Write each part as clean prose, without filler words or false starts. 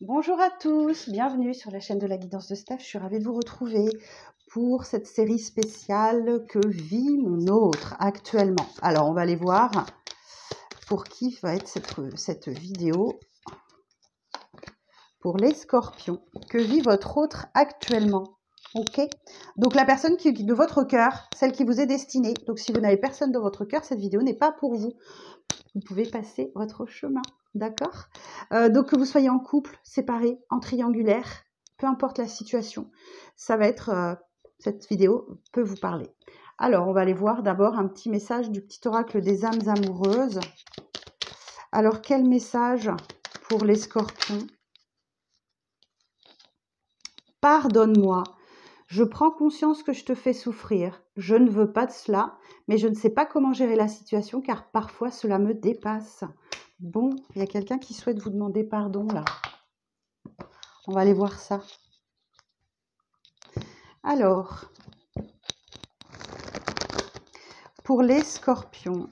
Bonjour à tous, bienvenue sur la chaîne de la guidance de Steph. Je suis ravie de vous retrouver pour cette série spéciale que vit mon autre actuellement. Alors, on va aller voir pour qui va être cette vidéo. Pour les scorpions, que vit votre autre actuellement. Ok, donc la personne de votre cœur, celle qui vous est destinée. Donc si vous n'avez personne dans votre cœur, cette vidéo n'est pas pour vous. Vous pouvez passer votre chemin, d'accord? Donc que vous soyez en couple, séparés, en triangulaire, peu importe la situation, ça va être, cette vidéo peut vous parler. Alors, on va aller voir d'abord un petit message du petit oracle des âmes amoureuses. Alors, quel message pour les scorpions? Pardonne-moi, je prends conscience que je te fais souffrir. Je ne veux pas de cela, mais je ne sais pas comment gérer la situation car parfois cela me dépasse. Bon, il y a quelqu'un qui souhaite vous demander pardon là. On va aller voir ça. Alors, pour les scorpions.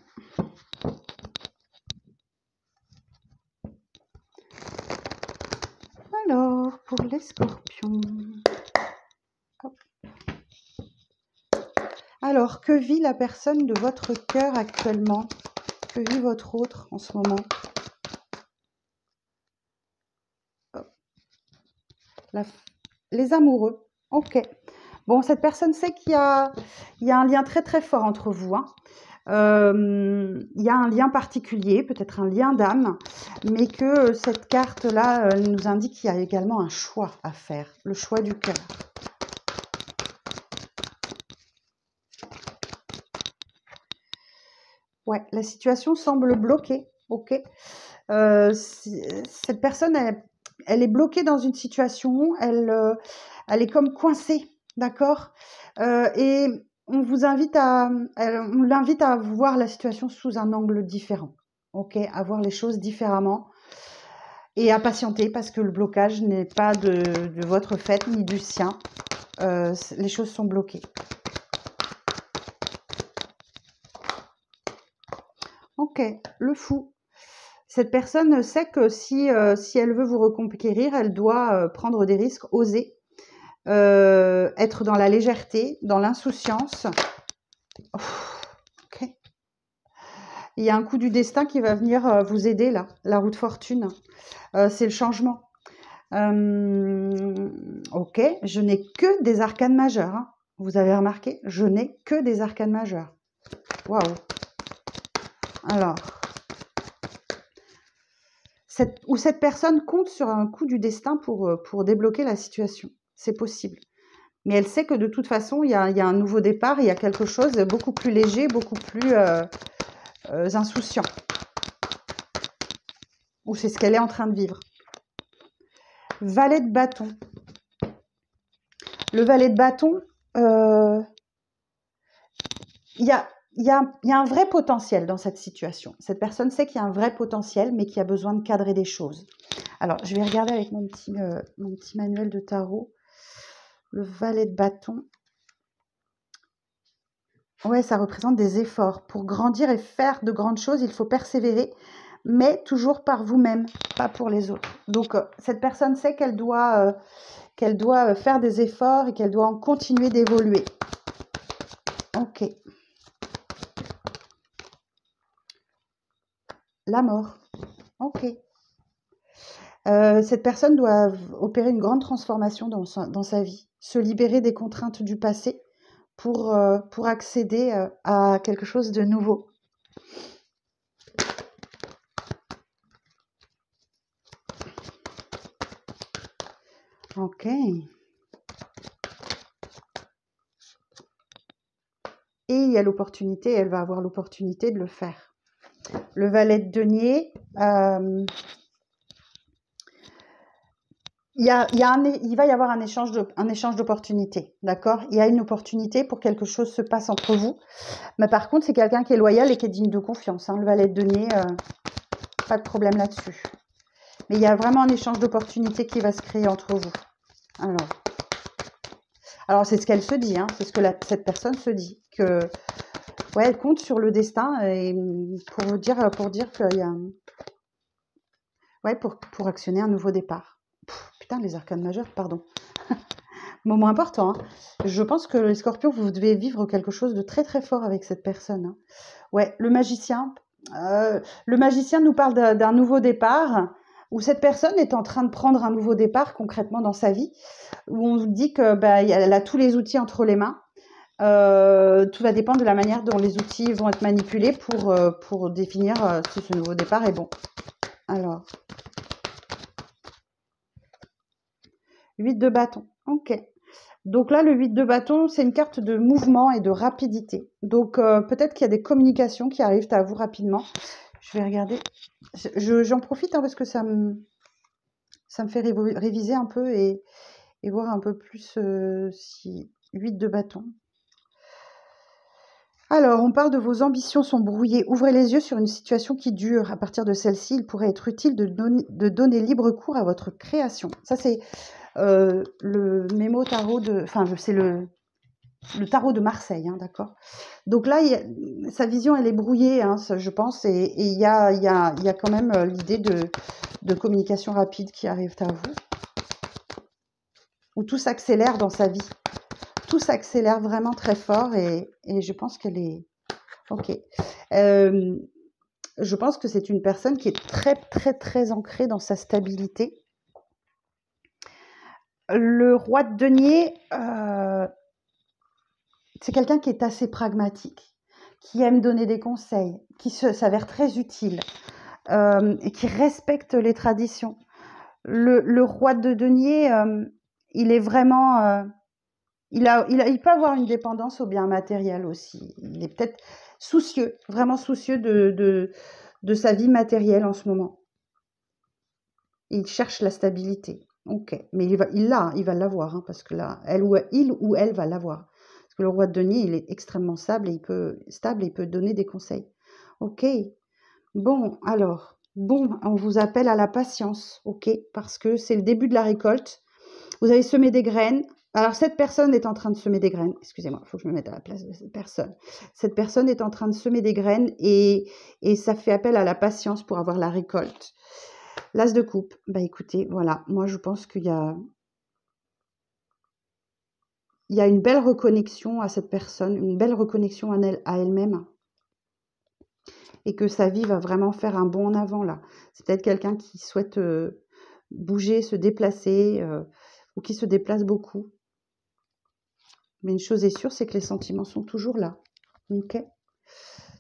Alors, pour les scorpions. Hop. Alors, que vit la personne de votre cœur actuellement? Que vit votre autre en ce moment? Les amoureux. Ok. Bon, cette personne sait qu'il y a un lien très très fort entre vous. Hein. Il y a un lien particulier, peut-être un lien d'âme, mais que cette carte-là nous indique qu'il y a également un choix à faire, le choix du cœur. Ouais, la situation semble bloquée. Ok. Cette personne, elle est bloquée dans une situation, elle est comme coincée, d'accord? Et on l'invite à voir la situation sous un angle différent, ok? À voir les choses différemment et à patienter parce que le blocage n'est pas de votre fait ni du sien. Les choses sont bloquées. Ok, le fou. Cette personne sait que si elle veut vous reconquérir, elle doit prendre des risques, oser, être dans la légèreté, dans l'insouciance. Okay. Il y a un coup du destin qui va venir vous aider là, la roue de fortune. C'est le changement. Ok, je n'ai que des arcanes majeures. Hein. Vous avez remarqué, je n'ai que des arcanes majeures. Waouh. Alors, cette personne compte sur un coup du destin pour débloquer la situation. C'est possible. Mais elle sait que de toute façon, il y a un nouveau départ, il y a quelque chose de beaucoup plus léger, beaucoup plus insouciant. Ou c'est ce qu'elle est en train de vivre. Valet de bâton. Le valet de bâton, il y a un vrai potentiel dans cette situation. Cette personne sait qu'il y a un vrai potentiel, mais qu'il y a besoin de cadrer des choses. Alors, je vais regarder avec mon petit manuel de tarot. Le valet de bâton. Ouais, ça représente des efforts. Pour grandir et faire de grandes choses, il faut persévérer, mais toujours par vous-même, pas pour les autres. Donc, cette personne sait qu'elle doit faire des efforts et qu'elle doit en continuer d'évoluer. Ok. La mort. Ok. Cette personne doit opérer une grande transformation dans sa vie, se libérer des contraintes du passé pour accéder à quelque chose de nouveau. Ok. Et il y a l'opportunité, elle va avoir l'opportunité de le faire. Le valet de denier, il va y avoir un échange d'opportunités, d'accord? Il y a une opportunité pour que quelque chose se passe entre vous. Mais par contre, c'est quelqu'un qui est loyal et qui est digne de confiance. Hein. Le valet de denier, pas de problème là-dessus. Mais il y a vraiment un échange d'opportunités qui va se créer entre vous. Alors c'est ce qu'elle se dit, hein, c'est ce que cette personne se dit, que ouais, elle compte sur le destin et pour dire qu'il y a ouais, pour actionner un nouveau départ. Putain, les arcanes majeures, pardon. Moment important, hein. Je pense que les scorpions, vous devez vivre quelque chose de très très fort avec cette personne, hein. Ouais, le magicien. Le magicien nous parle d'un nouveau départ, où cette personne est en train de prendre un nouveau départ concrètement dans sa vie, où on dit que elle a tous les outils entre les mains. Tout va dépendre de la manière dont les outils vont être manipulés pour définir si ce nouveau départ est bon. Alors, 8 de bâton. Ok. Donc là, le 8 de bâton, c'est une carte de mouvement et de rapidité. Donc peut-être qu'il y a des communications qui arrivent à vous rapidement. Je vais regarder. J'en profite, hein, parce que ça me fait réviser un peu et voir un peu plus si 8 de bâton. Alors, on parle de vos ambitions sont brouillées. Ouvrez les yeux sur une situation qui dure. À partir de celle-ci, il pourrait être utile de donner libre cours à votre création. Ça, c'est le mémo tarot de... Enfin, c'est le tarot de Marseille, hein, d'accord. Donc là, sa vision, elle est brouillée, hein, je pense, et il y a quand même l'idée de communication rapide qui arrive à vous, où tout s'accélère dans sa vie. Tout s'accélère vraiment très fort, et je pense qu'elle est... Ok. Je pense que c'est une personne qui est très, très, très ancrée dans sa stabilité. Le roi de denier... c'est quelqu'un qui est assez pragmatique, qui aime donner des conseils, qui s'avère très utile et qui respecte les traditions. Le roi de denier, il est vraiment... il peut avoir une dépendance au bien matériel aussi. Il est peut-être soucieux, vraiment soucieux de sa vie matérielle en ce moment. Il cherche la stabilité. Ok, mais il va l'avoir, hein, parce que là, il ou elle va l'avoir. Parce que le roi de denier, il est extrêmement stable et il peut donner des conseils. Ok, bon, alors, on vous appelle à la patience, ok, parce que c'est le début de la récolte. Vous avez semé des graines. Alors, cette personne est en train de semer des graines. Excusez-moi, il faut que je me mette à la place de cette personne. Cette personne est en train de semer des graines et ça fait appel à la patience pour avoir la récolte. L'as de coupe, bah écoutez, voilà, moi je pense qu'il y a une belle reconnexion à cette personne, une belle reconnexion à elle-même, et que sa vie va vraiment faire un bond en avant là. C'est peut-être quelqu'un qui souhaite bouger, se déplacer, ou qui se déplace beaucoup. Mais une chose est sûre, c'est que les sentiments sont toujours là. Ok.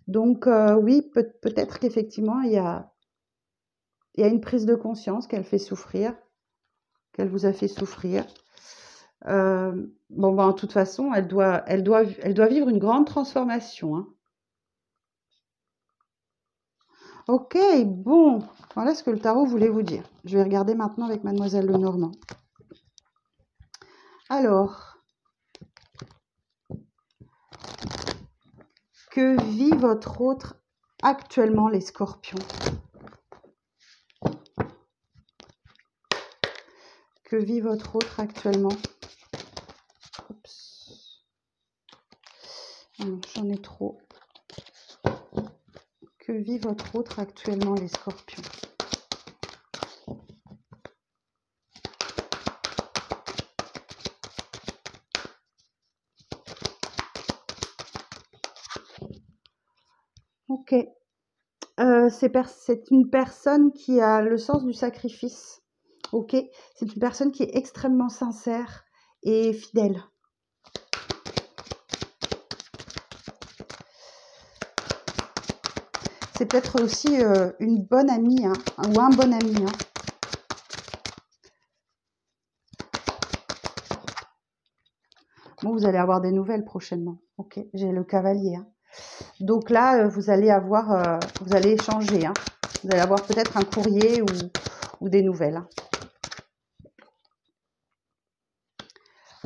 Donc oui, peut-être qu'effectivement, il y a une prise de conscience qu'elle fait souffrir, qu'elle vous a fait souffrir. Bon, de toute façon, elle doit vivre une grande transformation, hein. Ok, bon, voilà ce que le tarot voulait vous dire. Je vais regarder maintenant avec Mademoiselle Lenormand. Alors, que vit votre autre actuellement, les scorpions? Que vit votre autre actuellement? Oups. J'en ai trop. Que vit votre autre actuellement, les scorpions? Ok. C'est une personne qui a le sens du sacrifice. Ok. C'est une personne qui est extrêmement sincère et fidèle. C'est peut-être aussi une bonne amie, hein, ou un bon ami, hein. Bon, vous allez avoir des nouvelles prochainement. Ok, j'ai le cavalier, hein. Donc là, vous allez échanger, hein. Vous allez avoir peut-être un courrier ou des nouvelles, hein.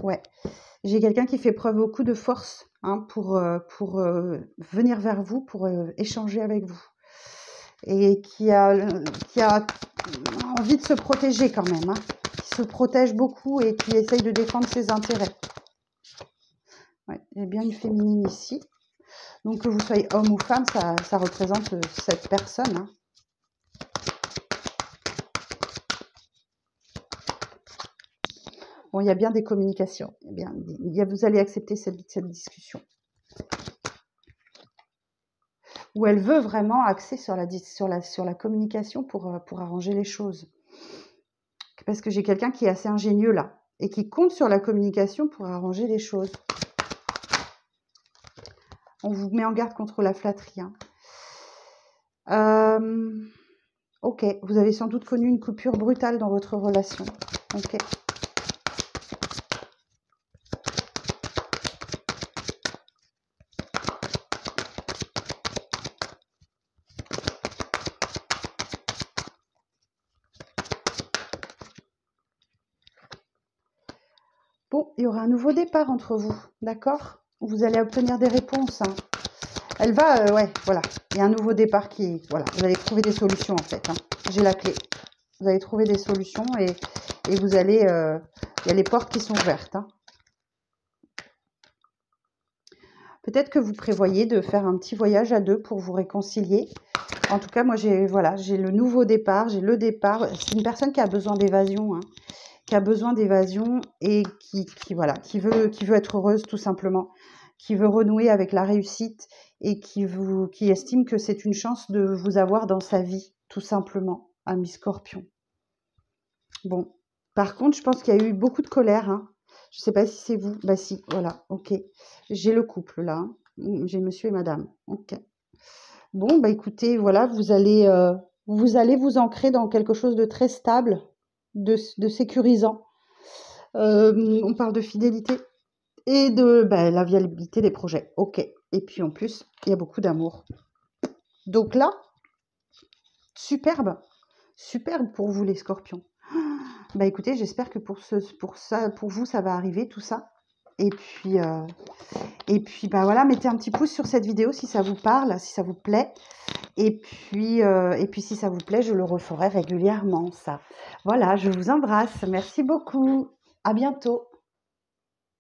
Ouais, j'ai quelqu'un qui fait preuve beaucoup de force, hein, pour venir vers vous, pour échanger avec vous. Et qui a envie de se protéger quand même, hein. Qui se protège beaucoup et qui essaye de défendre ses intérêts. Ouais, il y a bien une féminine ici. Donc que vous soyez homme ou femme, ça représente cette personne, hein. Bon, il y a bien des communications. Vous allez accepter cette discussion. Où elle veut vraiment axer sur la communication pour arranger les choses. Parce que j'ai quelqu'un qui est assez ingénieux là, et qui compte sur la communication pour arranger les choses. On vous met en garde contre la flatterie. Ok, vous avez sans doute connu une coupure brutale dans votre relation. Ok. Bon, il y aura un nouveau départ entre vous, d'accord? Vous allez obtenir des réponses. Elle va, ouais, voilà. Il y a un nouveau départ qui, voilà, vous allez trouver des solutions en fait. J'ai la clé. Vous allez trouver des solutions et vous allez, il y a les portes qui sont ouvertes. Peut-être que vous prévoyez de faire un petit voyage à deux pour vous réconcilier. En tout cas, moi, j'ai le nouveau départ, j'ai le départ. C'est une personne qui a besoin d'évasion, qui a besoin d'évasion et qui veut être heureuse tout simplement, qui veut renouer avec la réussite et qui estime que c'est une chance de vous avoir dans sa vie, tout simplement, ami Scorpion. Bon, par contre, je pense qu'il y a eu beaucoup de colère, Je ne sais pas si c'est vous. Bah si, voilà, ok. J'ai le couple là, j'ai monsieur et madame, ok. Bon, bah écoutez, voilà, vous allez vous ancrer dans quelque chose de très stable, de sécurisant. On parle de fidélité et de la viabilité des projets. Ok. Et puis en plus, il y a beaucoup d'amour. Donc là, superbe. Superbe pour vous les scorpions. Bah écoutez, j'espère que pour vous, ça va arriver tout ça. Et puis bah voilà, mettez un petit pouce sur cette vidéo si ça vous parle, si ça vous plaît. Et puis si ça vous plaît, je le referai régulièrement, ça. Voilà, je vous embrasse. Merci beaucoup. À bientôt.